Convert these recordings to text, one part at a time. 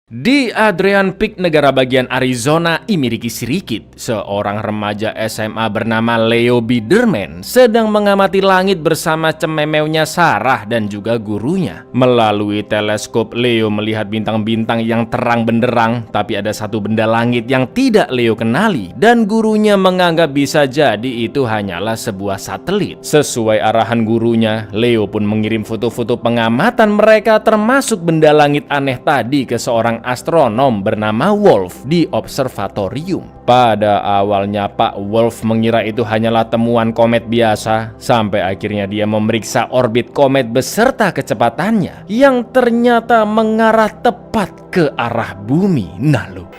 Di Adrian Peak, negara bagian Arizona, Amerika Serikat, seorang remaja SMA bernama Leo Biderman sedang mengamati langit bersama cememeunya Sarah dan juga gurunya. Melalui teleskop, Leo melihat bintang-bintang yang terang benderang, tapi ada satu benda langit yang tidak Leo kenali, dan gurunya menganggap bisa jadi itu hanyalah sebuah satelit. Sesuai arahan gurunya, Leo pun mengirim foto-foto pengamatan mereka termasuk benda langit aneh tadi ke seorang astronom bernama Wolf di observatorium. Pada awalnya Pak Wolf mengira itu hanyalah temuan komet biasa, sampai akhirnya dia memeriksa orbit komet beserta kecepatannya yang ternyata mengarah tepat ke arah bumi. Nah lo,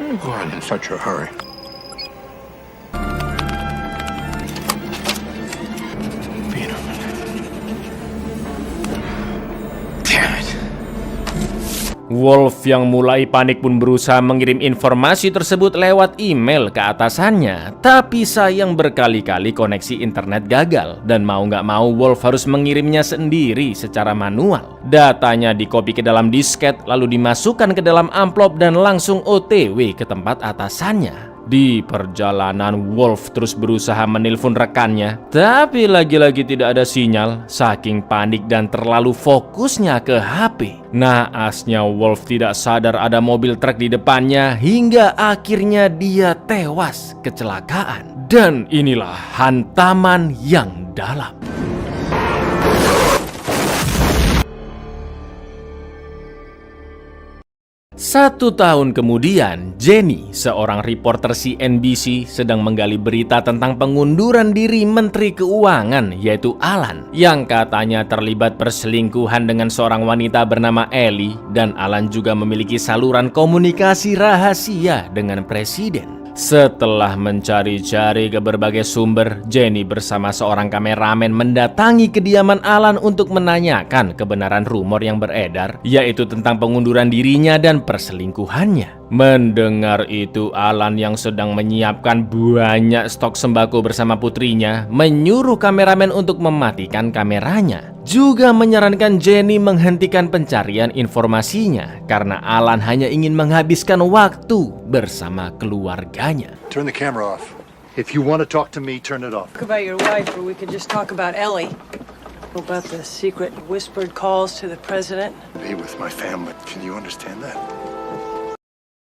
Wolf yang mulai panik pun berusaha mengirim informasi tersebut lewat email ke atasannya. Tapi sayang berkali-kali koneksi internet gagal, dan mau nggak mau Wolf harus mengirimnya sendiri secara manual. Datanya dikopi ke dalam disket, lalu dimasukkan ke dalam amplop dan langsung OTW ke tempat atasannya. Di perjalanan, Wolf terus berusaha menelpon rekannya, tapi lagi-lagi tidak ada sinyal, saking panik dan terlalu fokusnya ke HP. Naasnya Wolf tidak sadar ada mobil truk di depannya, hingga akhirnya dia tewas kecelakaan. Dan inilah hantaman yang dalam. 1 tahun kemudian, Jenny, seorang reporter CNBC, sedang menggali berita tentang pengunduran diri Menteri Keuangan, yaitu Alan, yang katanya terlibat perselingkuhan dengan seorang wanita bernama Ellie, dan Alan juga memiliki saluran komunikasi rahasia dengan presiden. Setelah mencari-cari ke berbagai sumber, Jenny bersama seorang kameramen mendatangi kediaman Alan untuk menanyakan kebenaran rumor yang beredar, yaitu tentang pengunduran dirinya dan perselingkuhannya. Mendengar itu, Alan yang sedang menyiapkan banyak stok sembako bersama putrinya menyuruh kameramen untuk mematikan kameranya. Juga menyarankan Jenny menghentikan pencarian informasinya karena Alan hanya ingin menghabiskan waktu bersama keluarganya. Turn the camera off. If you want to talk to me, turn it off. Talk about your wife, or we could just talk about Ellie. About the secret whispered calls to the president. Be with my family. Can you understand that?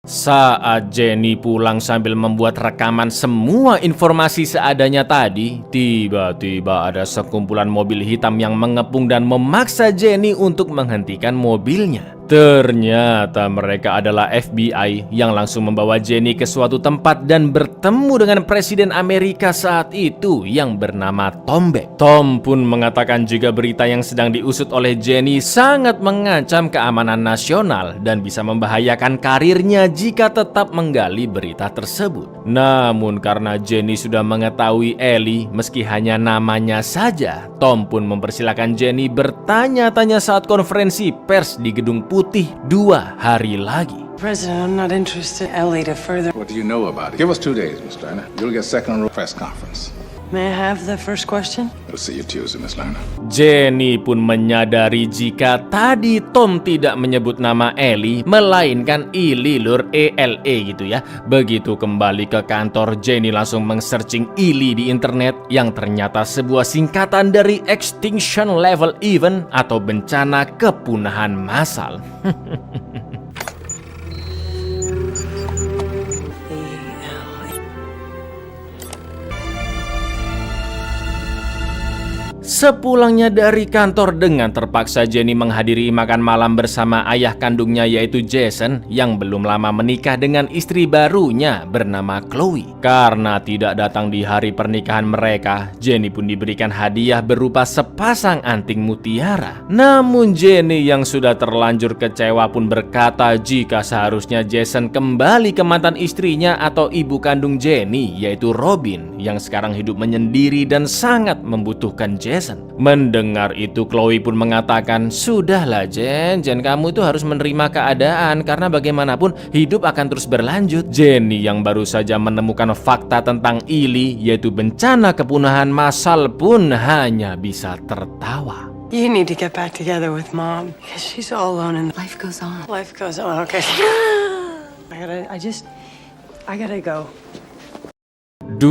Saat Jenny pulang sambil membuat rekaman semua informasi seadanya tadi, tiba-tiba ada sekumpulan mobil hitam yang mengepung dan memaksa Jenny untuk menghentikan mobilnya. Ternyata mereka adalah FBI yang langsung membawa Jenny ke suatu tempat dan bertemu dengan Presiden Amerika saat itu yang bernama Tom Beck. Tom pun mengatakan jika berita yang sedang diusut oleh Jenny sangat mengancam keamanan nasional dan bisa membahayakan karirnya jika tetap menggali berita tersebut. Namun karena Jenny sudah mengetahui Ellie meski hanya namanya saja, Tom pun mempersilahkan Jenny bertanya-tanya saat konferensi pers di Gedung Putih 2 hari lagi. President, I'm not interested in Ellie to further. What do you know about it? Give us 2 days, Miss Lerner. You'll get second press conference. May I have the first question? We'll see you Tuesday, Miss Lerner. Jenny pun menyadari jika tadi Tom tidak menyebut nama Ellie, melainkan Ili Lur ELE gitu ya. Begitu kembali ke kantor, Jenny langsung meng-searching Ili di internet, yang ternyata sebuah singkatan dari Extinction Level Event atau bencana kepunahan massal. Sepulangnya dari kantor, dengan terpaksa Jenny menghadiri makan malam bersama ayah kandungnya yaitu Jason yang belum lama menikah dengan istri barunya bernama Chloe. Karena tidak datang di hari pernikahan mereka, Jenny pun diberikan hadiah berupa sepasang anting mutiara. Namun Jenny yang sudah terlanjur kecewa pun berkata jika seharusnya Jason kembali ke mantan istrinya atau ibu kandung Jenny yaitu Robin yang sekarang hidup menyendiri dan sangat membutuhkan Jason. Mendengar itu, Chloe pun mengatakan, "Sudahlah Jen, kamu itu harus menerima keadaan karena bagaimanapun hidup akan terus berlanjut." Jenny yang baru saja menemukan fakta tentang Ili yaitu bencana kepunahan massal pun hanya bisa tertawa. You need to get back together with Mom because she's all alone and life goes on. Life goes on, okay. I gotta go. 2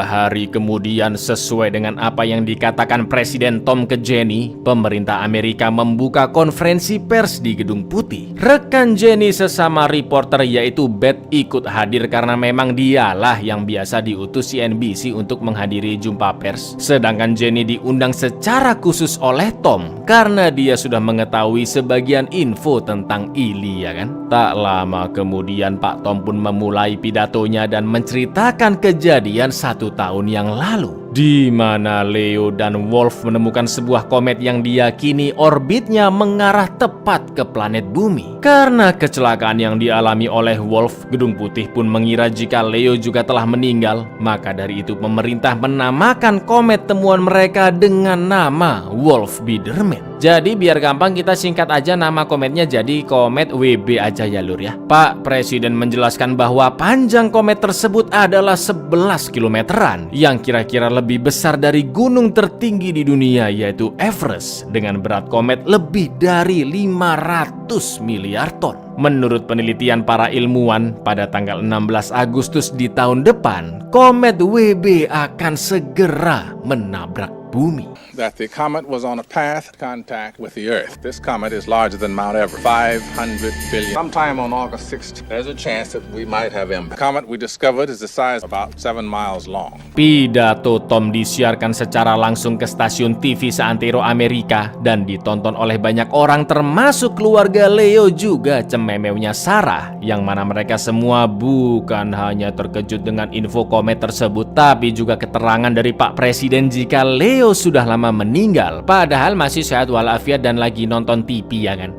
hari kemudian, sesuai dengan apa yang dikatakan Presiden Tom ke Jenny, pemerintah Amerika membuka konferensi pers di Gedung Putih. Rekan Jenny sesama reporter yaitu Beth ikut hadir karena memang dialah yang biasa diutus CNBC untuk menghadiri jumpa pers. Sedangkan Jenny diundang secara khusus oleh Tom karena dia sudah mengetahui sebagian info tentang Ili, ya kan? Tak lama kemudian Pak Tom pun memulai pidatonya dan menceritakan kejadian 1 tahun yang lalu, di mana Leo dan Wolf menemukan sebuah komet yang diyakini orbitnya mengarah tepat ke planet Bumi. Karena kecelakaan yang dialami oleh Wolf, Gedung Putih pun mengira jika Leo juga telah meninggal. Maka dari itu pemerintah menamakan komet temuan mereka dengan nama Wolf Biederman. Jadi biar gampang kita singkat aja nama kometnya jadi komet WB aja ya lur ya. Pak Presiden menjelaskan bahwa panjang komet tersebut adalah 11 kilometeran yang kira-kira lebih besar dari gunung tertinggi di dunia yaitu Everest dengan berat komet lebih dari 500 miliar ton. Menurut penelitian para ilmuwan, pada tanggal 16 Agustus di tahun depan, komet WB akan segera menabrak bumi. That the comet was on a path of contact with the Earth. This comet is larger than Mount Everest, 500 billion. Sometime on August 16th, there's a chance that we might have impact. The comet we discovered is the size of about 7 miles long. Pidato Tom disiarkan secara langsung ke stasiun TV seantero Amerika dan ditonton oleh banyak orang termasuk keluarga Leo juga cememeunya Sarah, yang mana mereka semua bukan hanya terkejut dengan info komet tersebut tapi juga keterangan dari Pak Presiden jika Leo sudah lama meninggal padahal masih sehat walafiat dan lagi nonton TV, ya kan?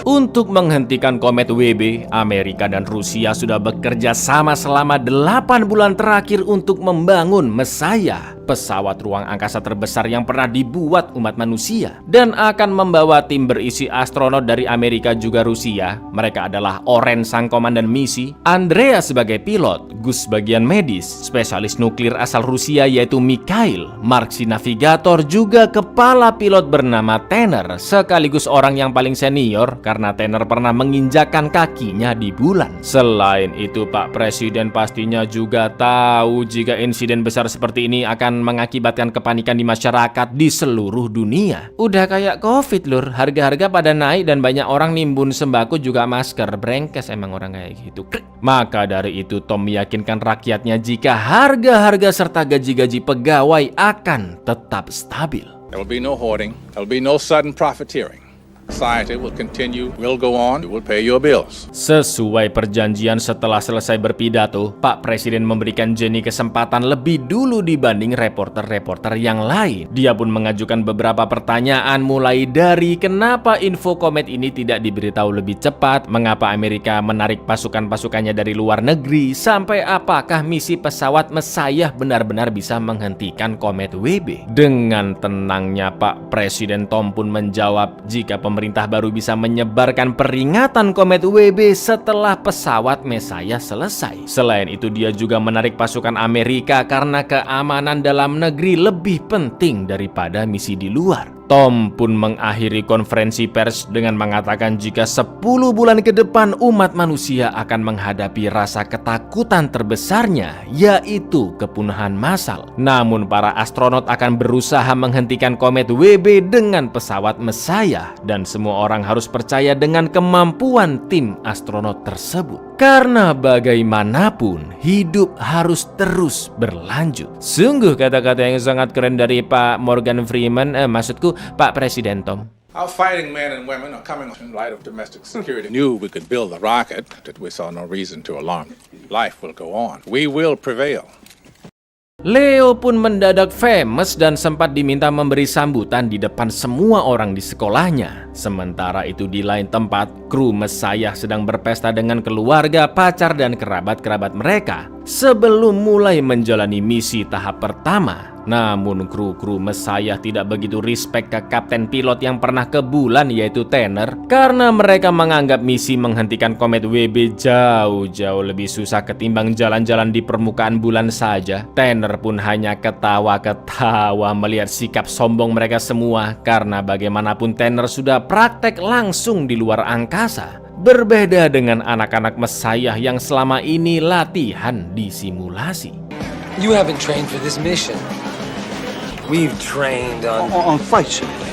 Untuk menghentikan komet WB, Amerika dan Rusia sudah bekerja sama selama 8 bulan terakhir untuk membangun Messiah, pesawat ruang angkasa terbesar yang pernah dibuat umat manusia, dan akan membawa tim berisi astronot dari Amerika juga Rusia. Mereka adalah Oren sang komandan misi, Andrea sebagai pilot, Gus bagian medis, spesialis nuklir asal Rusia yaitu Mikhail, Mark si navigator, juga kepala pilot bernama Tanner, sekaligus orang yang paling senior karena Tanner pernah menginjakkan kakinya di bulan. Selain itu, Pak Presiden pastinya juga tahu jika insiden besar seperti ini akan mengakibatkan kepanikan di masyarakat di seluruh dunia. Udah kayak COVID lur, harga-harga pada naik dan banyak orang nimbun sembako juga masker. Brengkes emang orang kayak gitu. Maka dari itu Tom meyakinkan rakyatnya jika harga-harga serta gaji-gaji pegawai akan tetap stabil. There will be no hoarding. There will be no sudden profiteering. Society will continue, will go on, it will pay your bills. Sesuai perjanjian, setelah selesai berpidato, Pak Presiden memberikan Jenny kesempatan lebih dulu dibanding reporter-reporter yang lain. Dia pun mengajukan beberapa pertanyaan mulai dari kenapa info komet ini tidak diberitahu lebih cepat, mengapa Amerika menarik pasukan-pasukannya dari luar negeri, sampai apakah misi pesawat Messiah benar-benar bisa menghentikan komet WB. Dengan tenangnya Pak Presiden Tom pun menjawab jika pemerintah baru bisa menyebarkan peringatan komet WB setelah pesawat Messiah selesai. Selain itu dia juga menarik pasukan Amerika karena keamanan dalam negeri lebih penting daripada misi di luar. Tom pun mengakhiri konferensi pers dengan mengatakan jika 10 bulan ke depan umat manusia akan menghadapi rasa ketakutan terbesarnya, yaitu kepunahan massal. Namun para astronot akan berusaha menghentikan komet WB dengan pesawat Messiah, dan semua orang harus percaya dengan kemampuan tim astronot tersebut. Karena bagaimanapun hidup harus terus berlanjut. Sungguh kata-kata yang sangat keren dari Pak Morgan Freeman, maksudku Pak Presiden Tom. Our fighting men and women are coming in light of domestic security. Knew we could build a rocket that we saw no reason to alarm. Life will go on. We will prevail. Leo pun mendadak famous dan sempat diminta memberi sambutan di depan semua orang di sekolahnya. Sementara itu di lain tempat, kru Messiah sedang berpesta dengan keluarga, pacar, dan kerabat-kerabat mereka sebelum mulai menjalani misi tahap pertama. Namun kru-kru Messiah tidak begitu respect ke kapten pilot yang pernah ke bulan yaitu Tanner, karena mereka menganggap misi menghentikan komet WB jauh-jauh lebih susah ketimbang jalan-jalan di permukaan bulan saja. Tanner pun hanya ketawa-ketawa melihat sikap sombong mereka semua, karena bagaimanapun Tanner sudah praktek langsung di luar angkasa. Berbeda dengan anak-anak Messiah yang selama ini latihan di simulasi. You haven't trained for this mission. We've trained on flight simulator.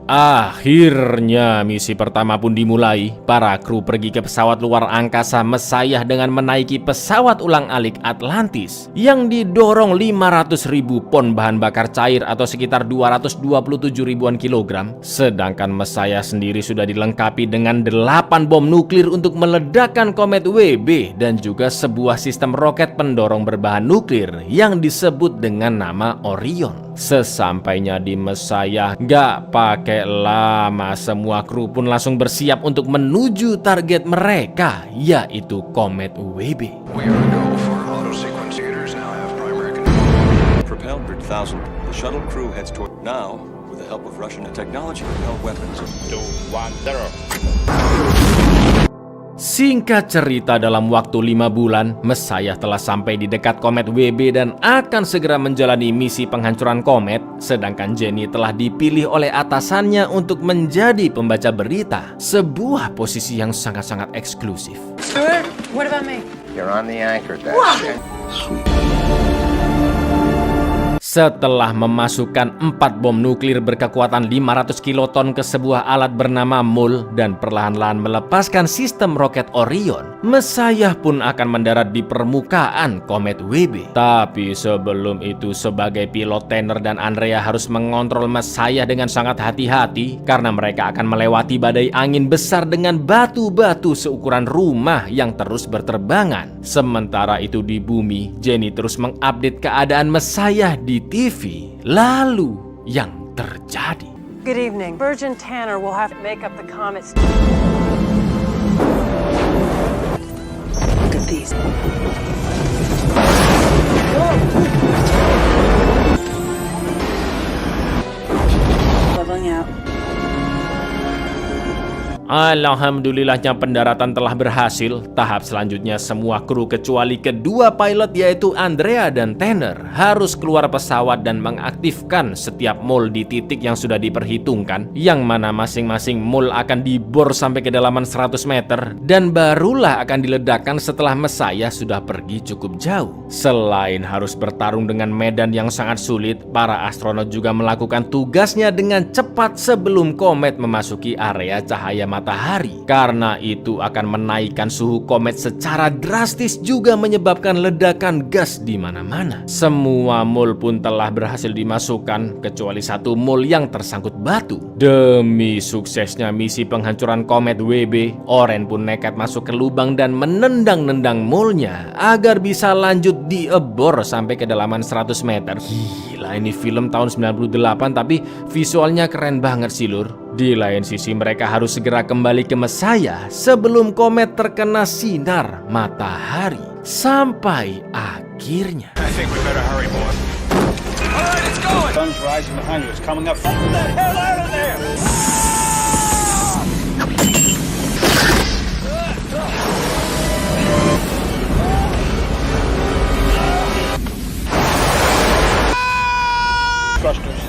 Akhirnya misi pertama pun dimulai. Para kru pergi ke pesawat luar angkasa Messiah dengan menaiki pesawat ulang-alik Atlantis yang didorong 500.000 pon bahan bakar cair atau sekitar 227 ribuan kilogram. Sedangkan Messiah sendiri sudah dilengkapi dengan 8 bom nuklir untuk meledakkan komet WB dan juga sebuah sistem roket pendorong berbahan nuklir yang disebut dengan nama Orion. Sesampainya di Messiah, gak pakai lama semua kru pun langsung bersiap untuk menuju target mereka, yaitu komet WB. We are to go for auto sequence theaters now have primary control. Propelled for 1,000. The shuttle crew heads toward now with the help of Russian technology propelled weapons. 210. Singkat cerita, dalam waktu 5 bulan, Messiah telah sampai di dekat komet WB dan akan segera menjalani misi penghancuran komet, sedangkan Jenny telah dipilih oleh atasannya untuk menjadi pembaca berita, sebuah posisi yang sangat-sangat eksklusif. Stuart, what about me? You're on the anchor deck. Setelah memasukkan 4 bom nuklir berkekuatan 500 kiloton ke sebuah alat bernama MUL dan perlahan-lahan melepaskan sistem roket Orion, Messiah pun akan mendarat di permukaan komet WB. Tapi sebelum itu, sebagai pilot Tanner dan Andrea harus mengontrol Messiah dengan sangat hati-hati karena mereka akan melewati badai angin besar dengan batu-batu seukuran rumah yang terus berterbangan. Sementara itu di bumi, Jenny terus mengupdate keadaan Messiah di TV. Lalu yang terjadi. Good evening. Virgin Tanner will have to make up the comets. Look at these. Leveling out. Alhamdulillahnya pendaratan telah berhasil. Tahap selanjutnya semua kru kecuali kedua pilot yaitu Andrea dan Tanner harus keluar pesawat dan mengaktifkan setiap mol di titik yang sudah diperhitungkan, yang mana masing-masing mol akan dibor sampai kedalaman 100 meter dan barulah akan diledakkan setelah Messiah sudah pergi cukup jauh. Selain harus bertarung dengan medan yang sangat sulit, para astronot juga melakukan tugasnya dengan cepat sebelum komet memasuki area cahaya matahari. Karena itu akan menaikkan suhu komet secara drastis, juga menyebabkan ledakan gas di mana-mana. Semua mol pun telah berhasil dimasukkan kecuali satu mol yang tersangkut batu. Demi suksesnya misi penghancuran komet WB, Oren pun nekat masuk ke lubang dan menendang-nendang molnya agar bisa lanjut diebor sampai kedalaman 100 meter. Gila, ini film tahun 98 tapi visualnya keren banget sih lur. Di lain sisi mereka harus segera kembali ke Messiah sebelum komet terkena sinar matahari. Sampai akhirnya. I think we better hurry, boys. All right, it's going. Sun's rising behind you. It's coming up. Get the hell out of there! Thrusters.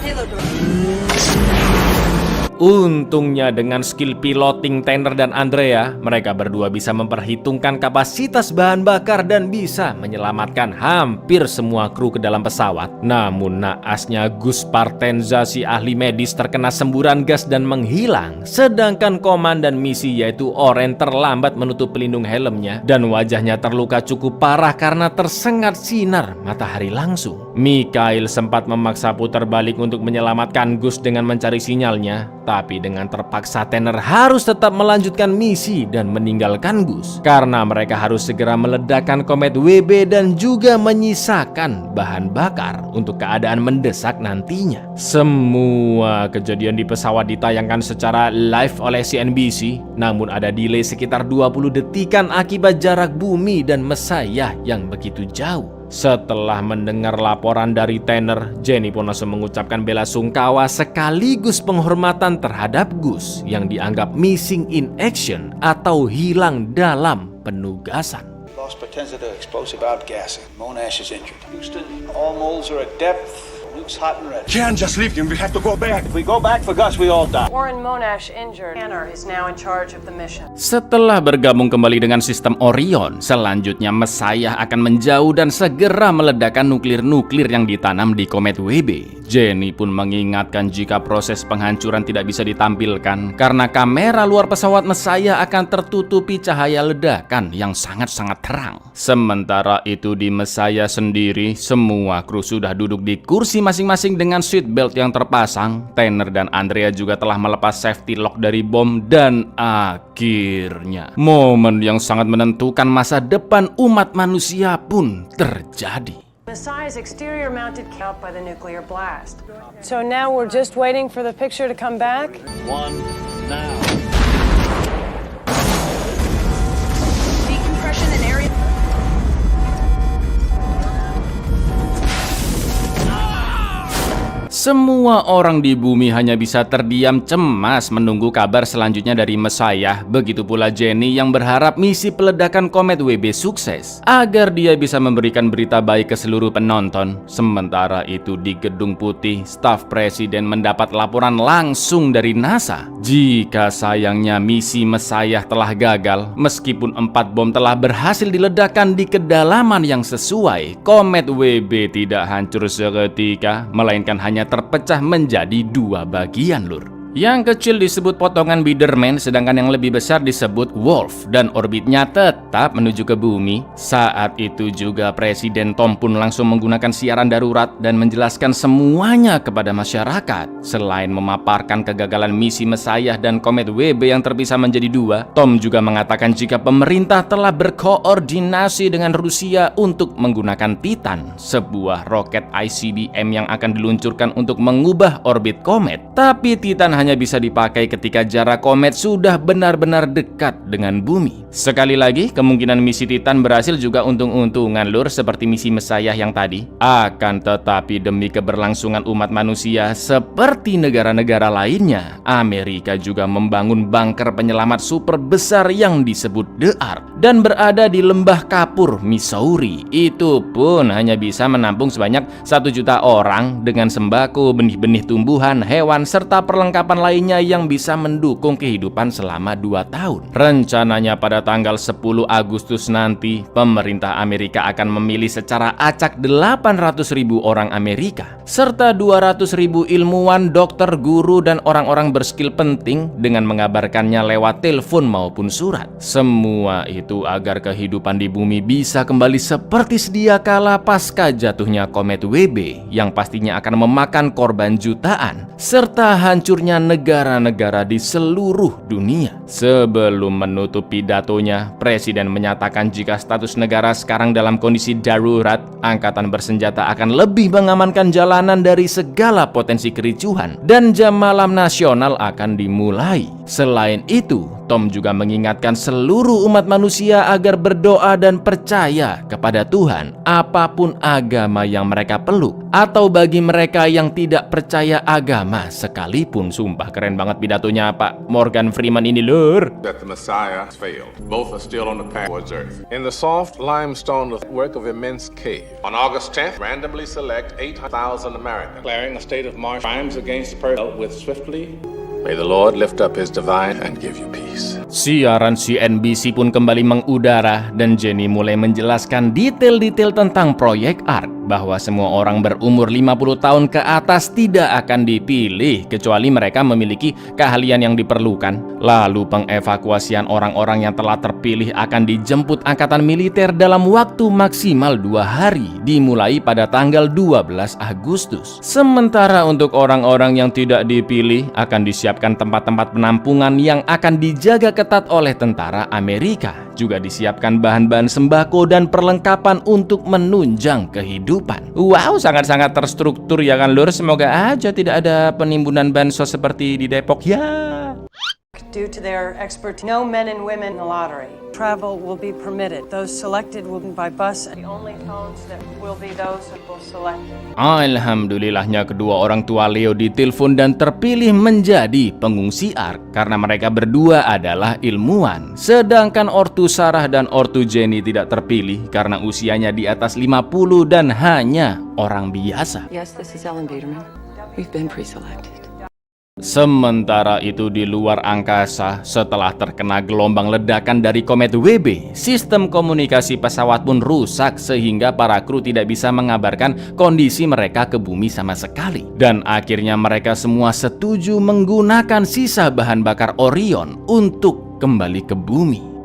Untungnya dengan skill piloting Tanner dan Andrea, mereka berdua bisa memperhitungkan kapasitas bahan bakar dan bisa menyelamatkan hampir semua kru ke dalam pesawat. Namun naasnya Gus Partenza, si ahli medis, terkena semburan gas dan menghilang. Sedangkan komandan misi yaitu Oren terlambat menutup pelindung helmnya dan wajahnya terluka cukup parah karena tersengat sinar matahari langsung. Mikhail sempat memaksa putar balik untuk menyelamatkan Gus dengan mencari sinyalnya. Tapi dengan terpaksa Tanner harus tetap melanjutkan misi dan meninggalkan Gus karena mereka harus segera meledakkan komet WB dan juga menyisakan bahan bakar untuk keadaan mendesak nantinya. Semua kejadian di pesawat ditayangkan secara live oleh CNBC, namun ada delay sekitar 20 detikan akibat jarak bumi dan Messiah yang begitu jauh. Setelah mendengar laporan dari Tanner, Jenny pun langsung mengucapkan bela sungkawa sekaligus penghormatan terhadap Gus yang dianggap missing in action atau hilang dalam penugasan. Lost potential to explosive outgassing. Monash is injured. Houston, all moles are at depth. Luke's hot and ready. Can't just leave him. We have to go back. If we go back for Gus, we all die. Warren Monash injured. Tanner is now in charge of the mission. Setelah bergabung kembali dengan sistem Orion, selanjutnya Messiah akan menjauh dan segera meledakkan nuklir-nuklir yang ditanam di komet WB. Jenny pun mengingatkan jika proses penghancuran tidak bisa ditampilkan karena kamera luar pesawat Messiah akan tertutupi cahaya ledakan yang sangat-sangat terang. Sementara itu di Messiah sendiri, semua kru sudah duduk di kursi masing-masing dengan seatbelt yang terpasang. Tanner dan Andrea juga telah melepas safety lock dari bom dan akhirnya momen yang sangat menentukan masa depan umat manusia pun terjadi. Messiah's exterior mounted out by the nuclear blast. So now we're just waiting for the picture to come back? One now. Decompression and area... Semua orang di bumi hanya bisa terdiam cemas menunggu kabar selanjutnya dari Messiah. Begitu pula Jenny yang berharap misi peledakan komet WB sukses agar dia bisa memberikan berita baik ke seluruh penonton. Sementara itu di Gedung Putih, staf presiden mendapat laporan langsung dari NASA jika sayangnya misi Messiah telah gagal. Meskipun 4 bom telah berhasil diledakkan di kedalaman yang sesuai, komet WB tidak hancur seketika, melainkan hanya terpecah menjadi 2 bagian, Lur. Yang kecil disebut potongan Biederman, sedangkan yang lebih besar disebut Wolf, dan orbitnya tetap menuju ke bumi. Saat itu juga Presiden Tom pun langsung menggunakan siaran darurat dan menjelaskan semuanya kepada masyarakat. Selain memaparkan kegagalan misi Messiah dan komet WB yang terpisah menjadi 2, Tom juga mengatakan jika pemerintah telah berkoordinasi dengan Rusia untuk menggunakan Titan, sebuah roket ICBM yang akan diluncurkan untuk mengubah orbit komet. Tapi Titan hanya bisa dipakai ketika jarak komet sudah benar-benar dekat dengan bumi. Sekali lagi, kemungkinan misi Titan berhasil juga untung-untungan, Lur, seperti misi Messiah yang tadi. Akan tetapi demi keberlangsungan umat manusia seperti negara-negara lainnya, Amerika juga membangun bunker penyelamat super besar yang disebut The Ark dan berada di lembah kapur, Missouri. Itu pun hanya bisa menampung sebanyak 1 juta orang dengan sembako, benih-benih tumbuhan, hewan, serta perlengkapan lainnya yang bisa mendukung kehidupan selama 2 tahun. Rencananya pada tanggal 10 Agustus nanti, pemerintah Amerika akan memilih secara acak 800.000 orang Amerika, serta 200.000 ilmuwan, dokter, guru, dan orang-orang berskill penting dengan mengabarkannya lewat telepon maupun surat. Semua itu agar kehidupan di bumi bisa kembali seperti sedia kala pasca jatuhnya komet WB yang pastinya akan memakan korban jutaan, serta hancurnya negara-negara di seluruh dunia. Sebelum menutup pidatonya, Presiden menyatakan jika status negara sekarang dalam kondisi darurat, angkatan bersenjata akan lebih mengamankan jalanan dari segala potensi kericuhan dan jam malam nasional akan dimulai. Selain itu, Tom juga mengingatkan seluruh umat manusia agar berdoa dan percaya kepada Tuhan apapun agama yang mereka peluk, atau bagi mereka yang tidak percaya agama sekalipun. Sumpah keren banget pidatonya Pak Morgan Freeman ini, Lur. That the Messiah failed. Both are still on the path towards Earth. In the soft limestone work of immense cave. On August 10th, randomly select 8,000 Americans, declaring a state of march. Crimes against persons with swiftly. May the Lord lift up His divine and give you peace. Siaran CNBC pun kembali mengudara dan Jenny mulai menjelaskan detail-detail tentang proyek ARK, bahwa semua orang berumur 50 tahun ke atas tidak akan dipilih kecuali mereka memiliki keahlian yang diperlukan. Lalu pengevakuasian orang-orang yang telah terpilih akan dijemput angkatan militer dalam waktu maksimal 2 hari, dimulai pada tanggal 12 Agustus. Sementara untuk orang-orang yang tidak dipilih akan disiapkan tempat-tempat penampungan yang akan dijaga ketat oleh tentara Amerika. Juga disiapkan bahan-bahan sembako dan perlengkapan untuk menunjang kehidupan. Wow, sangat-sangat terstruktur ya kan, Lur? Semoga aja tidak ada penimbunan bansos seperti di Depok ya. Due to their expertise, no men and women in the lottery. Travel will be permitted. Those selected will be by bus, and the only phones that will be those that will select. Alhamdulillahnya kedua orang tua Leo ditelepon dan terpilih menjadi pengungsi Ark karena mereka berdua adalah ilmuwan. Sedangkan ortu Sarah dan ortu Jenny tidak terpilih karena usianya di atas 50 dan hanya orang biasa. Yes, this is Ellen Biederman. We've been pre-selected. Sementara itu di luar angkasa, setelah terkena gelombang ledakan dari komet WB, sistem komunikasi pesawat pun rusak sehingga para kru tidak bisa mengabarkan kondisi mereka ke bumi sama sekali. Dan akhirnya mereka semua setuju menggunakan sisa bahan bakar Orion untuk kembali ke bumi.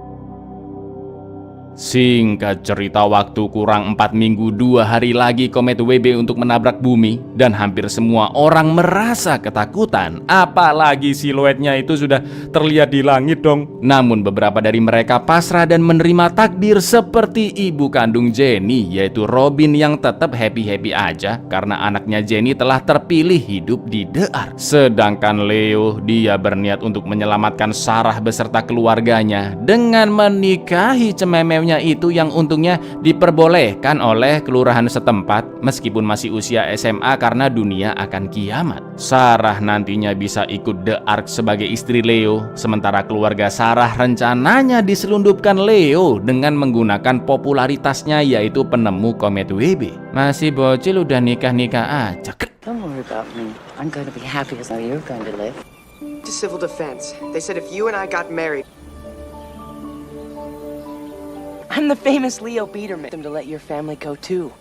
Singkat cerita, waktu kurang 4 minggu 2 hari lagi komet WB untuk menabrak bumi dan hampir semua orang merasa ketakutan, apalagi siluetnya itu sudah terlihat di langit dong. Namun beberapa dari mereka pasrah dan menerima takdir seperti ibu kandung Jenny, yaitu Robin, yang tetap happy-happy aja karena anaknya Jenny telah terpilih hidup di The Ark. Sedangkan Leo, dia berniat untuk menyelamatkan Sarah beserta keluarganya dengan menikahi cememewnya itu yang untungnya diperbolehkan oleh kelurahan setempat meskipun masih usia SMA karena dunia akan kiamat. Sarah nantinya bisa ikut The Ark sebagai istri Leo, sementara keluarga Sarah rencananya diselundupkan Leo dengan menggunakan popularitasnya yaitu penemu komet WB. Masih bocil udah nikah-nikah aja. Don't worry about me. I'm going to be happy as how you're going to live. To civil defense. They said if you and I got married, I'm the famous Leo Biederman. To let your family go too.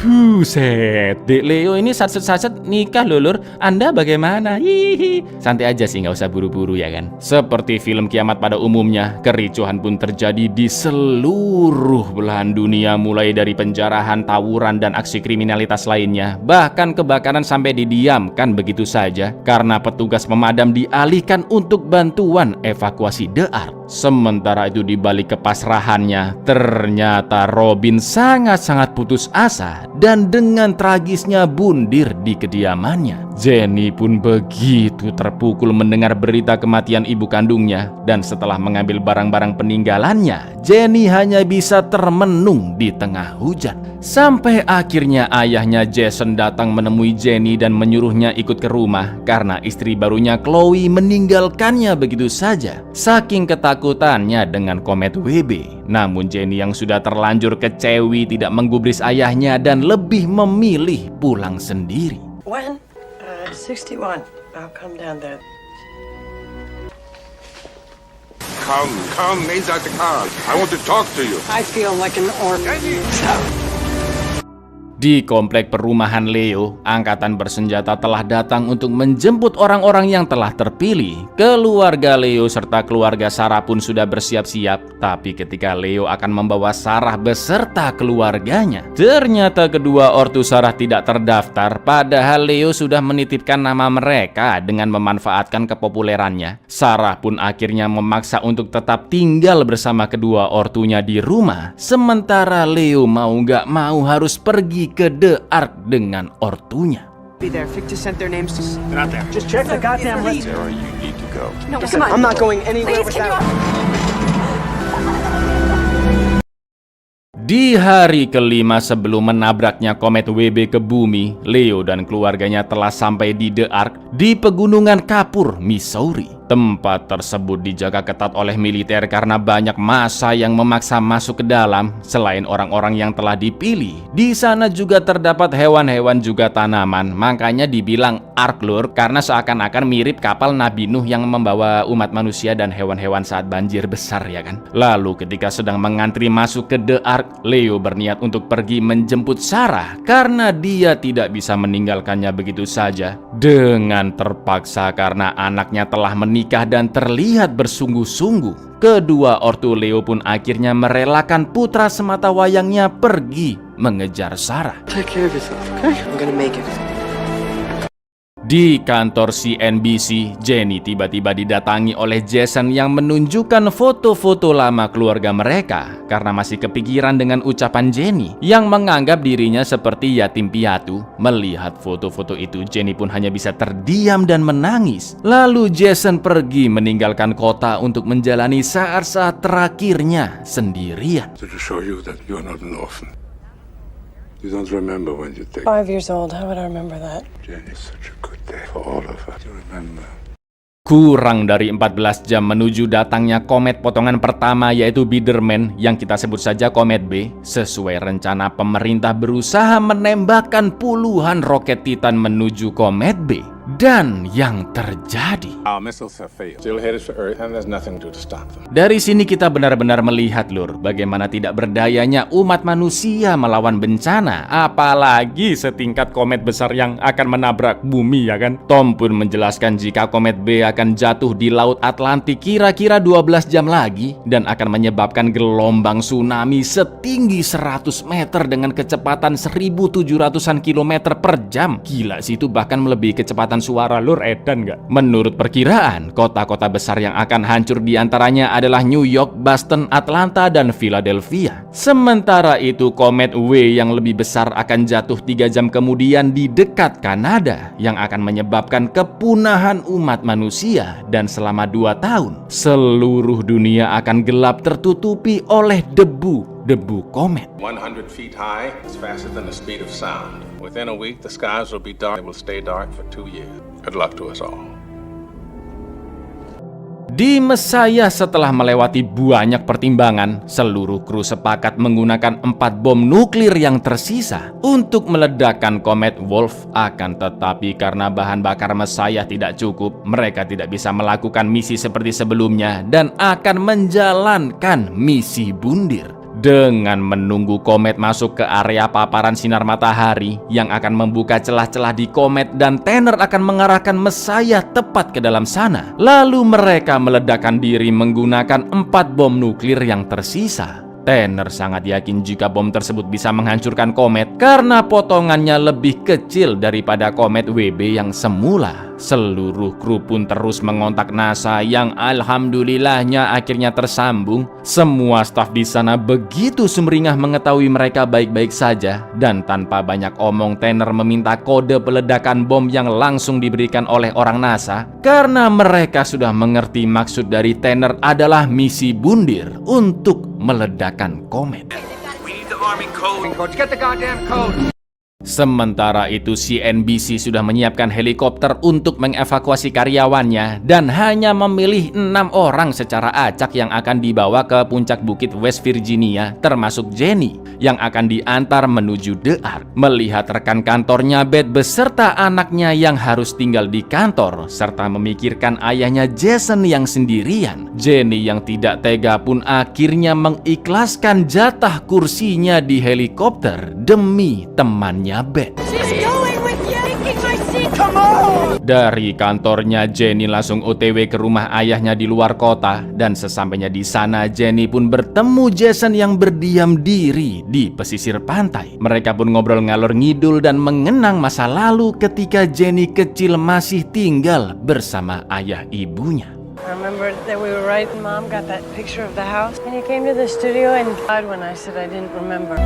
Buset, Dek Leo ini satset-satset nikah loh lur. Anda bagaimana? Hihi. Santai aja sih, nggak usah buru-buru ya kan. Seperti film kiamat pada umumnya, kericuhan pun terjadi di seluruh belahan dunia, mulai dari penjarahan, tawuran, dan aksi kriminalitas lainnya. Bahkan kebakaran sampai didiamkan begitu saja karena petugas pemadam dialihkan untuk bantuan evakuasi The Ark. Sementara itu di balik kepasrahannya, ternyata Robin sangat-sangat putus asa dan dengan tragisnya bundir di kediamannya. Jenny pun begitu terpukul mendengar berita kematian ibu kandungnya, dan setelah mengambil barang-barang peninggalannya, Jenny hanya bisa termenung di tengah hujan. Sampai akhirnya ayahnya Jason datang menemui Jenny dan menyuruhnya ikut ke rumah karena istri barunya Chloe meninggalkannya begitu saja saking ketakutannya dengan komet WB. Namun Jenny yang sudah terlanjur kecewi tidak menggubris ayahnya dan lebih memilih pulang sendiri. When? 61. I'll come down there. Come inside the car. I want to talk to you. I feel like an orphan. Di komplek perumahan Leo, angkatan bersenjata telah datang untuk menjemput orang-orang yang telah terpilih. Keluarga Leo serta keluarga Sarah pun sudah bersiap-siap. Tapi ketika Leo akan membawa Sarah beserta keluarganya, ternyata kedua ortu Sarah tidak terdaftar, padahal Leo sudah menitipkan nama mereka dengan memanfaatkan kepopulerannya. Sarah pun akhirnya memaksa untuk tetap tinggal bersama kedua ortunya di rumah, sementara Leo mau gak mau harus pergi ke The Ark dengan ortunya. be there. Victor sent their names to. They're not there. Just check the goddamn list. Sarah, you need to go. No, come on. I'm not going anywhere without. Di hari kelima sebelum menabraknya komet WB ke bumi, Leo dan keluarganya telah sampai di The Ark di pegunungan Kapur, Missouri. Tempat tersebut dijaga ketat oleh militer karena banyak massa yang memaksa masuk ke dalam. Selain orang-orang yang telah dipilih, di sana juga terdapat hewan-hewan juga tanaman. Makanya dibilang Ark Lur karena seakan-akan mirip kapal Nabi Nuh yang membawa umat manusia dan hewan-hewan saat banjir besar, ya kan? Lalu ketika sedang mengantri masuk ke The Ark, Leo berniat untuk pergi menjemput Sarah karena dia tidak bisa meninggalkannya begitu saja. Dengan terpaksa karena anaknya telah menikah dan terlihat bersungguh-sungguh, kedua ortu Leo pun akhirnya merelakan putra semata wayangnya pergi mengejar Sarah. Take care of yourself, okay? I'm gonna make it. Di kantor CNBC, Jenny tiba-tiba didatangi oleh Jason yang menunjukkan foto-foto lama keluarga mereka karena masih kepikiran dengan ucapan Jenny yang menganggap dirinya seperti yatim piatu. Melihat foto-foto itu, Jenny pun hanya bisa terdiam dan menangis. Lalu Jason pergi meninggalkan kota untuk menjalani saat-saat terakhirnya sendirian. To show you that you're not an orphan. You don't remember when you take 5 years old, how would I remember that? Jenny. Such a good day for all of us. You remember. Kurang dari 14 jam menuju datangnya komet potongan pertama, yaitu Biederman yang kita sebut saja komet B. Sesuai rencana, pemerintah berusaha menembakkan puluhan roket Titan menuju komet B. Dan yang terjadi, Our missiles have failed. Still headed for Earth, and there's nothing to do to stop them. dari sini kita benar-benar melihat, Lur, bagaimana tidak berdayanya umat manusia melawan bencana, apalagi setingkat komet besar yang akan menabrak bumi, ya kan? Tom pun menjelaskan jika komet B akan jatuh di Laut Atlantik kira-kira 12 jam lagi dan akan menyebabkan gelombang tsunami setinggi 100 meter dengan kecepatan 1.700-an kilometer per jam. Gila sih, itu bahkan melebihi kecepatan suara, Lur. Edan nggak? Menurut perkiraan, kota-kota besar yang akan hancur diantaranya adalah New York, Boston, Atlanta, dan Philadelphia. Sementara itu, komet W yang lebih besar akan jatuh 3 jam kemudian di dekat Kanada yang akan menyebabkan kepunahan umat manusia, dan selama 2 tahun seluruh dunia akan gelap tertutupi oleh debu komet. 100 feet high, it's faster than the speed of sound. Within a week, the skies will be dark. It will stay dark for 2 years. Good luck to us all. Di Mesaya, setelah melewati banyak pertimbangan, seluruh kru sepakat menggunakan 4 bom nuklir yang tersisa untuk meledakkan komet Wolf. Akan tetapi karena bahan bakar Mesaya tidak cukup, mereka tidak bisa melakukan misi seperti sebelumnya dan akan menjalankan misi bundir dengan menunggu komet masuk ke area paparan sinar matahari yang akan membuka celah-celah di komet, dan Tanner akan mengarahkan Mesaya tepat ke dalam sana. Lalu mereka meledakkan diri menggunakan 4 bom nuklir yang tersisa. Tanner sangat yakin jika bom tersebut bisa menghancurkan komet karena potongannya lebih kecil daripada komet WB yang semula. Seluruh kru pun terus mengontak NASA yang alhamdulillahnya akhirnya tersambung. Semua staf di sana begitu sumringah mengetahui mereka baik-baik saja, dan tanpa banyak omong Tanner meminta kode peledakan bom yang langsung diberikan oleh orang NASA karena mereka sudah mengerti maksud dari Tanner adalah misi bundir untuk meledakkan komet. Sementara itu, CNBC sudah menyiapkan helikopter untuk mengevakuasi karyawannya dan hanya memilih 6 orang secara acak yang akan dibawa ke puncak bukit West Virginia, termasuk Jenny yang akan diantar menuju The Ark. Melihat rekan kantornya Beth beserta anaknya yang harus tinggal di kantor, serta memikirkan ayahnya Jason yang sendirian, Jenny yang tidak tega pun akhirnya mengikhlaskan jatah kursinya di helikopter demi temannya Beth. Dari kantornya, Jenny langsung OTW ke rumah ayahnya di luar kota, dan sesampainya di sana Jenny pun bertemu Jason yang berdiam diri di pesisir pantai. Mereka pun ngobrol ngalor ngidul dan mengenang masa lalu ketika Jenny kecil masih tinggal bersama ayah ibunya. I remember that we were right, and Mom got that picture of the house. And you came to the studio and cried when I said I didn't remember.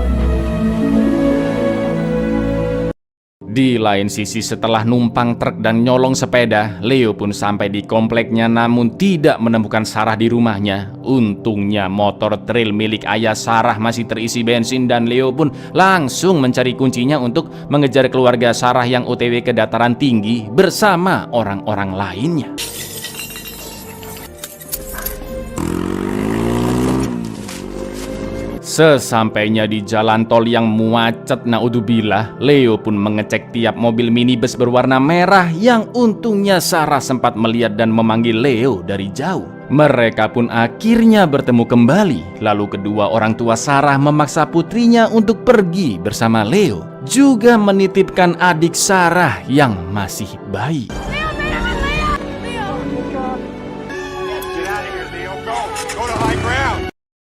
Di lain sisi, setelah numpang truk dan nyolong sepeda, Leo pun sampai di kompleknya namun tidak menemukan Sarah di rumahnya. Untungnya motor trail milik ayah Sarah masih terisi bensin, dan Leo pun langsung mencari kuncinya untuk mengejar keluarga Sarah yang OTW ke dataran tinggi bersama orang-orang lainnya. Sesampainya di jalan tol yang macet naudzubillah, Leo pun mengecek tiap mobil minibus berwarna merah yang untungnya Sarah sempat melihat dan memanggil Leo dari jauh. Mereka pun akhirnya bertemu kembali. Lalu kedua orang tua Sarah memaksa putrinya untuk pergi bersama Leo, juga menitipkan adik Sarah yang masih bayi.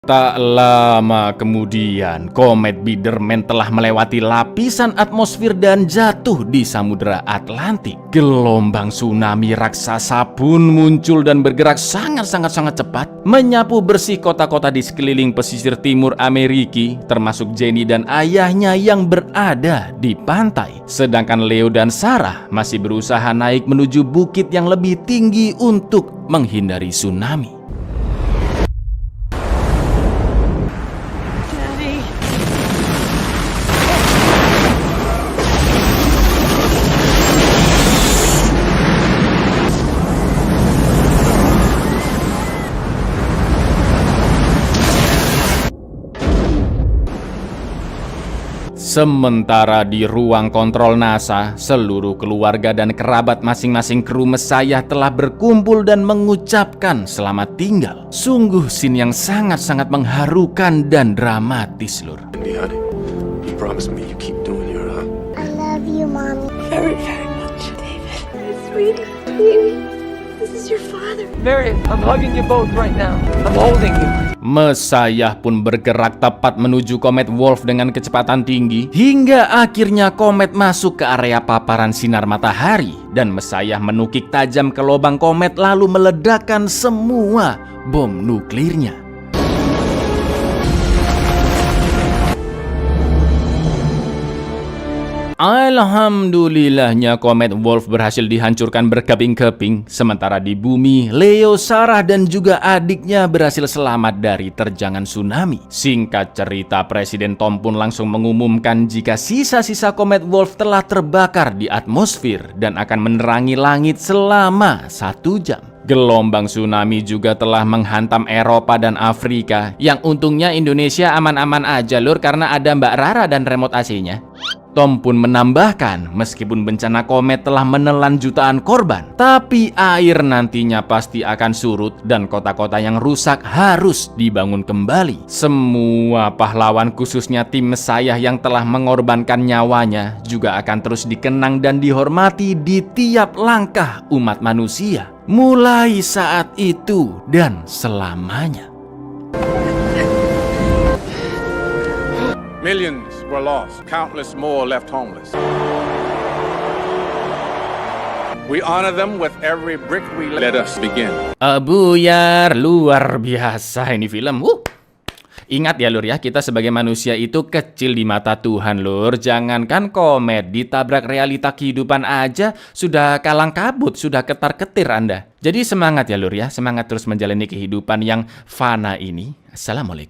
Tak lama kemudian, komet Biederman telah melewati lapisan atmosfer dan jatuh di Samudra Atlantik. Gelombang tsunami raksasa pun muncul dan bergerak sangat cepat, menyapu bersih kota-kota di sekeliling pesisir timur Amerika, termasuk Jenny dan ayahnya yang berada di pantai. Sedangkan Leo dan Sarah masih berusaha naik menuju bukit yang lebih tinggi untuk menghindari tsunami. Sementara di ruang kontrol NASA, seluruh keluarga dan kerabat masing-masing kru Messiah telah berkumpul dan mengucapkan selamat tinggal. Sungguh scene yang sangat mengharukan dan dramatis, Lur. Andy, honey, you promised me you keep doing your, I love you, Mommy. Very much, David. My sweetie, baby. This is your father. Mary, I'm hugging you both right now. I'm holding you. Messiah pun bergerak tepat menuju komet Wolf dengan kecepatan tinggi, hingga akhirnya komet masuk ke area paparan sinar matahari, dan Messiah menukik tajam ke lubang komet lalu meledakkan semua bom nuklirnya. Alhamdulillahnya komet Wolf berhasil dihancurkan berkeping-keping, sementara di bumi Leo, Sarah dan juga adiknya berhasil selamat dari terjangan tsunami. Singkat cerita, Presiden Tom pun langsung mengumumkan jika sisa-sisa komet Wolf telah terbakar di atmosfer dan akan menerangi langit selama 1 jam. Gelombang tsunami juga telah menghantam Eropa dan Afrika, yang untungnya Indonesia aman-aman aja, Lur, karena ada Mbak Rara dan remote AC-nya. Tom pun menambahkan, meskipun bencana komet telah menelan jutaan korban, tapi air nantinya pasti akan surut dan kota-kota yang rusak harus dibangun kembali. Semua pahlawan, khususnya tim Messiah yang telah mengorbankan nyawanya, juga akan terus dikenang dan dihormati di tiap langkah umat manusia, mulai saat itu dan selamanya. Millions were lost, countless more left homeless. We honor them with every brick we let us begin. Buyar, luar biasa ini film. Ingat ya, Lur, ya, kita sebagai manusia itu kecil di mata Tuhan, Lur. Jangankan komet, ditabrak realita kehidupan aja sudah kalang kabut, sudah ketar-ketir Anda. Jadi semangat ya, Lur, ya, semangat terus menjalani kehidupan yang fana ini. Assalamualaikum.